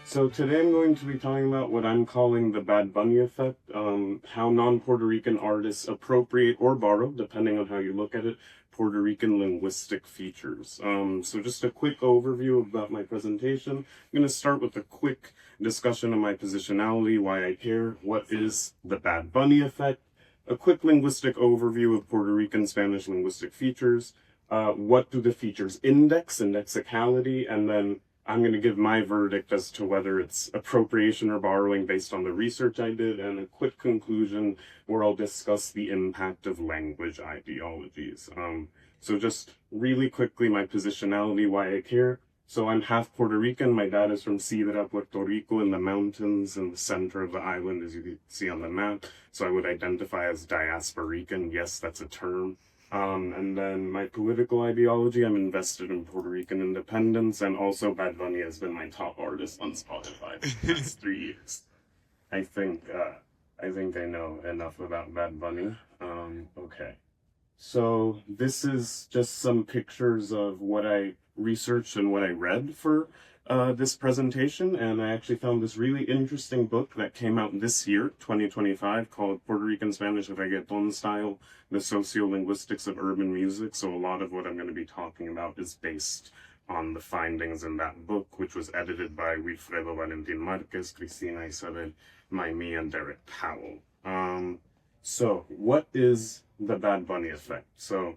So today I'm going to be talking about what I'm calling the Bad Bunny effect, how non-Puerto Rican artists appropriate or borrow, depending on how you look at it, Puerto Rican linguistic features. So just a quick overview about my presentation. I'm going to start with a quick discussion of my positionality, why I care, what is the Bad Bunny effect, a quick linguistic overview of Puerto Rican Spanish linguistic features, what do the features index, indexicality, and then I'm going to give my verdict as to whether it's appropriation or borrowing based on the research I did, and a quick conclusion where I'll discuss the impact of language ideologies. So just really quickly, my positionality, why I care. So I'm half Puerto Rican. My dad is from Sidra, Puerto Rico, in the mountains in the center of the island, as you can see on the map. So I would identify as diasporican. Yes, that's a term. And then my political ideology, I'm invested in Puerto Rican independence, and also Bad Bunny has been my top artist on Spotify for the past 3 years. I think I know enough about Bad Bunny. Okay. So this is just some pictures of what I researched and what I read for this presentation, and I actually found this really interesting book that came out this year, 2025, called Puerto Rican Spanish Reggaeton Style, The Sociolinguistics of Urban Music. So a lot of what I'm going to be talking about is based on the findings in that book, which was edited by Wilfredo Valentin Marquez, Cristina Isabel Maimi, and Derek Powell. So what is the Bad Bunny effect? So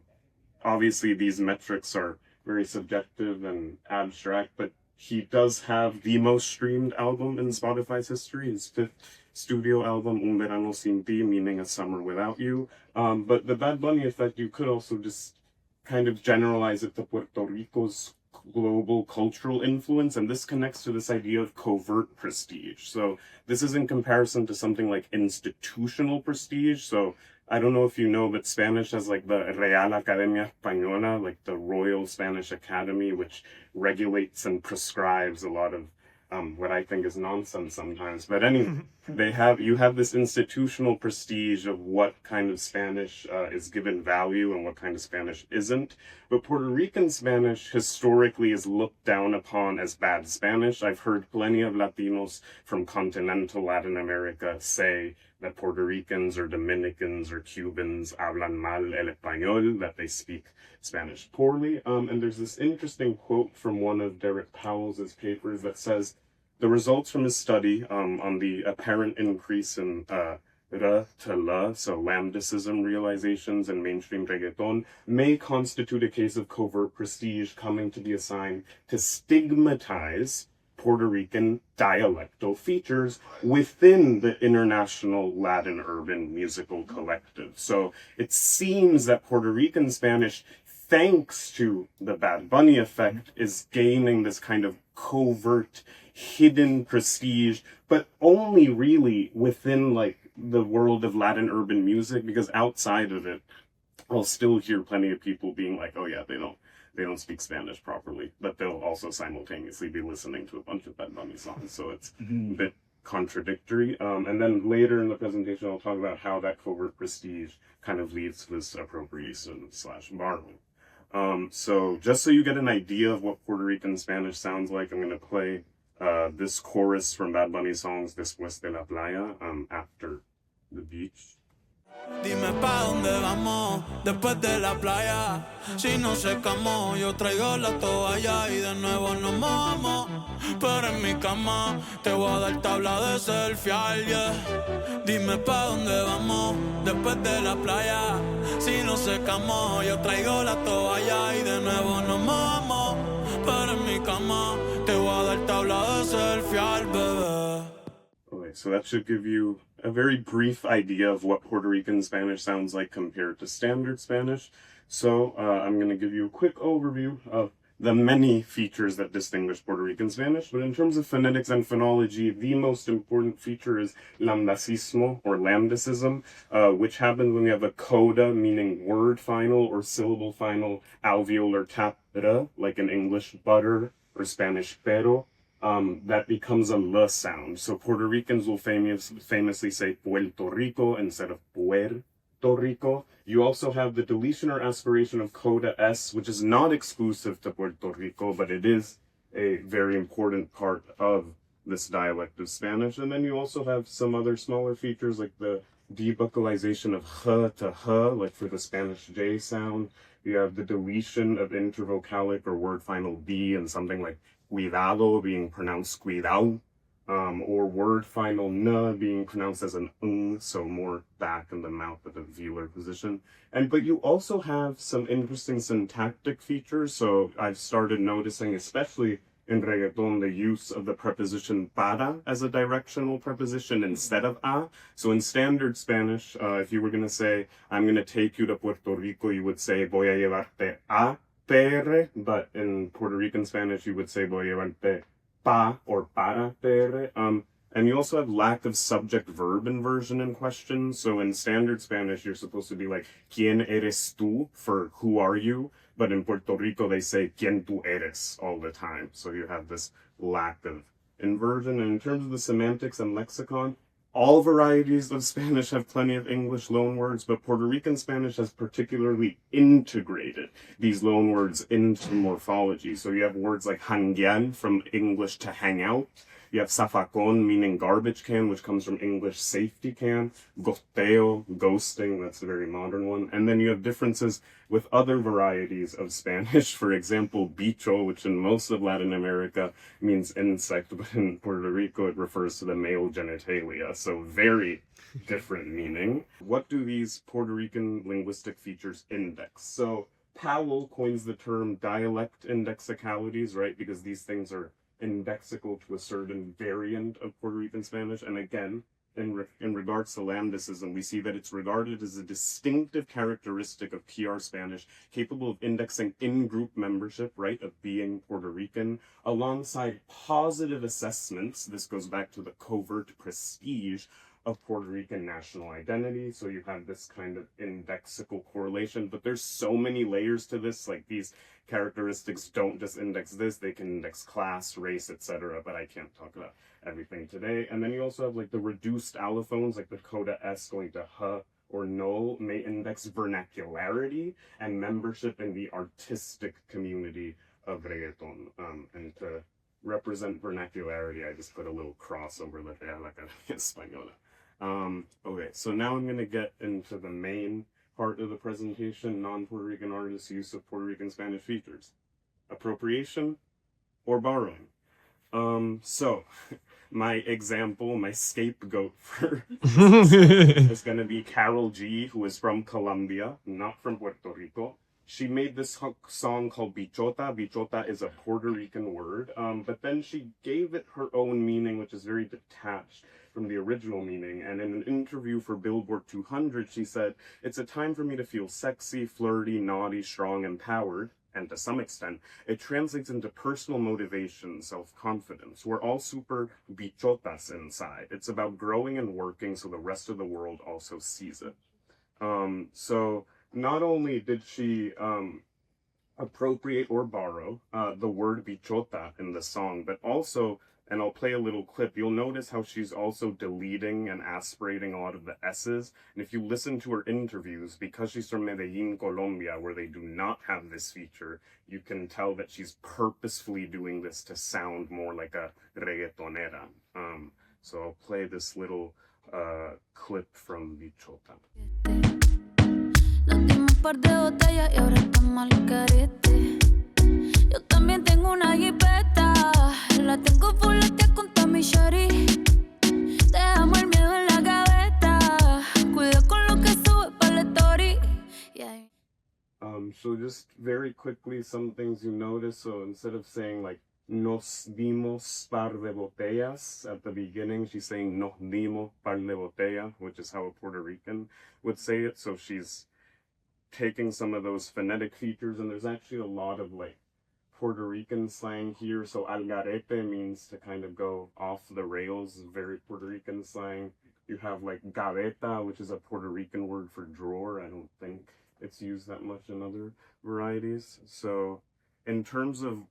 obviously these metrics are very subjective and abstract, but he does have the most streamed album in Spotify's history, his fifth studio album, Un Verano Sin Ti, meaning a summer without you. But the Bad Bunny effect, you could also just kind of generalize it to Puerto Rico's global cultural influence, and this connects to this idea of covert prestige. So this is in comparison to something like institutional prestige. So I don't know if you know, but Spanish has like the Real Academia Española, like the Royal Spanish Academy, which regulates and prescribes a lot of what I think is nonsense sometimes. But anyway, you have this institutional prestige of what kind of Spanish is given value and what kind of Spanish isn't. But Puerto Rican Spanish historically is looked down upon as bad Spanish. I've heard plenty of Latinos from continental Latin America say that Puerto Ricans or Dominicans or Cubans hablan mal el español, that they speak Spanish poorly. And there's this interesting quote from one of Derek Powell's papers that says, the results from his study on the apparent increase in ra to la, so lambdacism realizations in mainstream reggaeton, may constitute a case of covert prestige coming to be assigned to stigmatize Puerto Rican dialectal features within the international Latin urban musical collective. So it seems that Puerto Rican Spanish, thanks to the Bad Bunny effect, is gaining this kind of covert, hidden prestige, but only really within like the world of Latin urban music, because outside of it, I'll still hear plenty of people being like, oh yeah, they don't speak Spanish properly, but they'll also simultaneously be listening to a bunch of Bad Bunny songs, so it's a bit contradictory. And then later in the presentation, I'll talk about how that covert prestige kind of leads to this appropriation / borrowing. So just so you get an idea of what Puerto Rican Spanish sounds like, I'm going to play this chorus from Bad Bunny songs, Después de la Playa, after the beach. Dime pa' dónde vamos después de la playa. Si no secamos, yo traigo la toalla y de nuevo nos mojamos. Pero en mi cama te voy a dar tabla de surfear, yeah. Dime pa' dónde vamos después de la playa. Si no secamos, yo traigo la toalla y de nuevo nos mojamos. Pero en mi cama te voy a dar tabla de surfear, bebé. Okay, so that should give you a very brief idea of what Puerto Rican Spanish sounds like compared to standard Spanish. So I'm going to give you a quick overview of the many features that distinguish Puerto Rican Spanish. But in terms of phonetics and phonology, the most important feature is lambdacismo, or lambdacism, which happens when you have a coda, meaning word final or syllable final, alveolar tap, like in English butter or Spanish pero. That becomes a L sound. So Puerto Ricans will famously say Puerto Rico instead of Puerto Rico. You also have the deletion or aspiration of coda S, which is not exclusive to Puerto Rico, but it is a very important part of this dialect of Spanish. And then you also have some other smaller features like the debuccalization of h to h, like for the Spanish J sound. You have the deletion of intervocalic or word final B and something like cuidado being pronounced cuidao, or word final n being pronounced as an so more back in the mouth at the velar position. But you also have some interesting syntactic features. So I've started noticing, especially in reggaeton, the use of the preposition para as a directional preposition instead of a. So in standard Spanish, if you were going to say, I'm going to take you to Puerto Rico, you would say, voy a llevarte a PR, but in Puerto Rican Spanish, you would say, voy a llevarte pa or para PR. And you also have lack of subject-verb inversion in questions. So in standard Spanish, you're supposed to be like, ¿Quién eres tú? For who are you? But in Puerto Rico, they say, ¿Quién tú eres? All the time. So you have this lack of inversion. And in terms of the semantics and lexicon, all varieties of Spanish have plenty of English loanwords, but Puerto Rican Spanish has particularly integrated these loanwords into morphology. So you have words like hanguean, from English to hang out. You have zafacón, meaning garbage can, which comes from English safety can. Goteo, ghosting, that's a very modern one. And then you have differences with other varieties of Spanish. For example, bicho, which in most of Latin America means insect, but in Puerto Rico it refers to the male genitalia. So very different meaning. What do these Puerto Rican linguistic features index? So Powell coins the term dialect indexicalities, right? Because these things are indexical to a certain variant of Puerto Rican Spanish. And again, in regards to lambdacism, we see that it's regarded as a distinctive characteristic of PR Spanish, capable of indexing in-group membership, right, of being Puerto Rican, alongside positive assessments. This goes back to the covert prestige of Puerto Rican national identity. So you have this kind of indexical correlation, but there's so many layers to this. Like, these characteristics don't just index this, they can index class, race, etc. But I can't talk about everything today. And then you also have like the reduced allophones, like the coda S going to h or no, may index vernacularity and membership in the artistic community of reggaeton. And to represent vernacularity, I just put a little cross over La Real Academia Española. Okay, so now I'm going to get into the main part of the presentation, non-Puerto Rican artists' use of Puerto Rican Spanish features. Appropriation or borrowing. So my example, my scapegoat for is going to be Carol G, who is from Colombia, not from Puerto Rico. She made this song called Bichota. Bichota is a Puerto Rican word, but then she gave it her own meaning, which is very detached from the original meaning. And in an interview for Billboard 200, she said, "It's a time for me to feel sexy, flirty, naughty, strong, empowered." And to some extent, it translates into personal motivation, self-confidence. We're all super bichotas inside. It's about growing and working so the rest of the world also sees it. So not only did she appropriate or borrow the word bichota in the song, but also, and I'll play a little clip, you'll notice how she's also deleting and aspirating a lot of the S's. And if you listen to her interviews, because she's from Medellin, Colombia, where they do not have this feature, you can tell that she's purposefully doing this to sound more like a reggaetonera. So I'll play this little clip from Bichota. Nos dimos un par de botellas y ahora estamos al carete. Yo también tengo una jipeta, la tengo fuletea con toda mi shawty. Dejamos el miedo en la gaveta, cuida con lo que sube pa' la story. Yeah. So just very quickly, some things you notice. So instead of saying like nos dimos par de botellas at the beginning, she's saying nos dimos par de botella, which is how a Puerto Rican would say it. So she's taking some of those phonetic features, and there's actually a lot of like Puerto Rican slang here. So algarete means to kind of go off the rails, very Puerto Rican slang. You have like gaveta, which is a Puerto Rican word for drawer. I don't think it's used that much in other varieties. So in terms of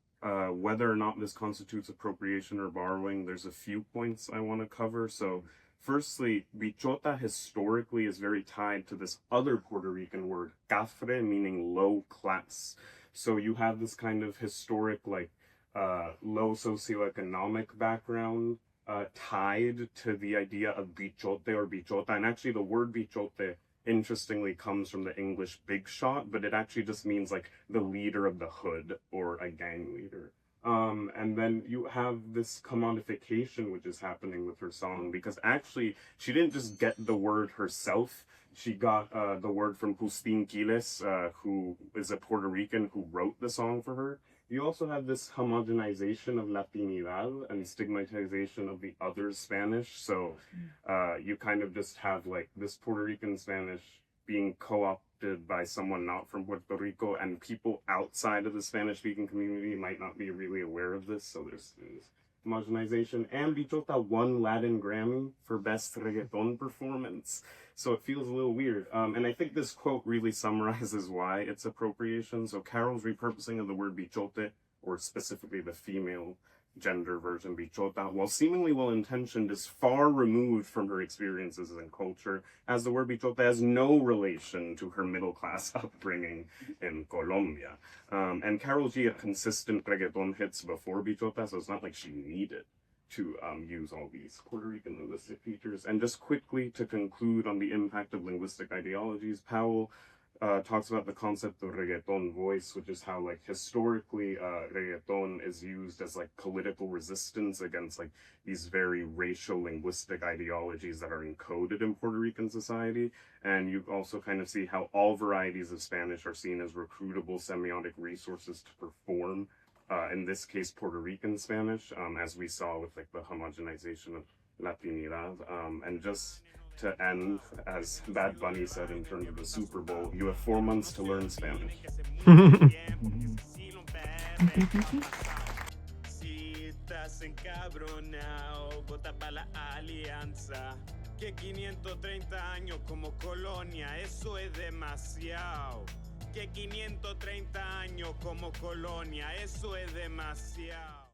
whether or not this constitutes appropriation or borrowing, there's a few points I want to cover. So firstly, bichota historically is very tied to this other Puerto Rican word, cafre, meaning low class. So you have this kind of historic like low socioeconomic background tied to the idea of bichote or bichota. And actually, the word bichote, interestingly, comes from the English big shot, but it actually just means like the leader of the hood or a gang leader. And then you have this commodification which is happening with her song, because actually she didn't just get the word herself. She got the word from Justin Quiles, who is a Puerto Rican who wrote the song for her. You also have this homogenization of Latinidad and stigmatization of the other Spanish. So you kind of just have like this Puerto Rican Spanish being co-opted by someone not from Puerto Rico, and people outside of the Spanish-speaking community might not be really aware of this. So there's homogenization. And Bichota won Latin Grammy for Best Reggaeton Performance. So it feels a little weird. And I think this quote really summarizes why it's appropriation. So Carol's repurposing of the word bichote, or specifically the female gender version bichota, while seemingly well-intentioned, is far removed from her experiences and culture, as the word bichota has no relation to her middle-class upbringing in Colombia. And Karol G had consistent reggaeton hits before bichota, so it's not like she needed to use all these Puerto Rican linguistic features. And just quickly to conclude on the impact of linguistic ideologies, Powell talks about the concept of reggaeton voice, which is how like historically reggaeton is used as like political resistance against like these very racial linguistic ideologies that are encoded in Puerto Rican society. And you also kind of see how all varieties of Spanish are seen as recruitable semiotic resources to perform, in this case Puerto Rican Spanish, as we saw with like the homogenization of Latinidad. And just to end, as Bad Bunny said in terms of the Super Bowl, you have 4 months to learn Spanish. Si estás encabronado, vota pa' la alianza. Que 530 años como colonia, eso es demasiado. Que 530 años como colonia, eso es demasiado.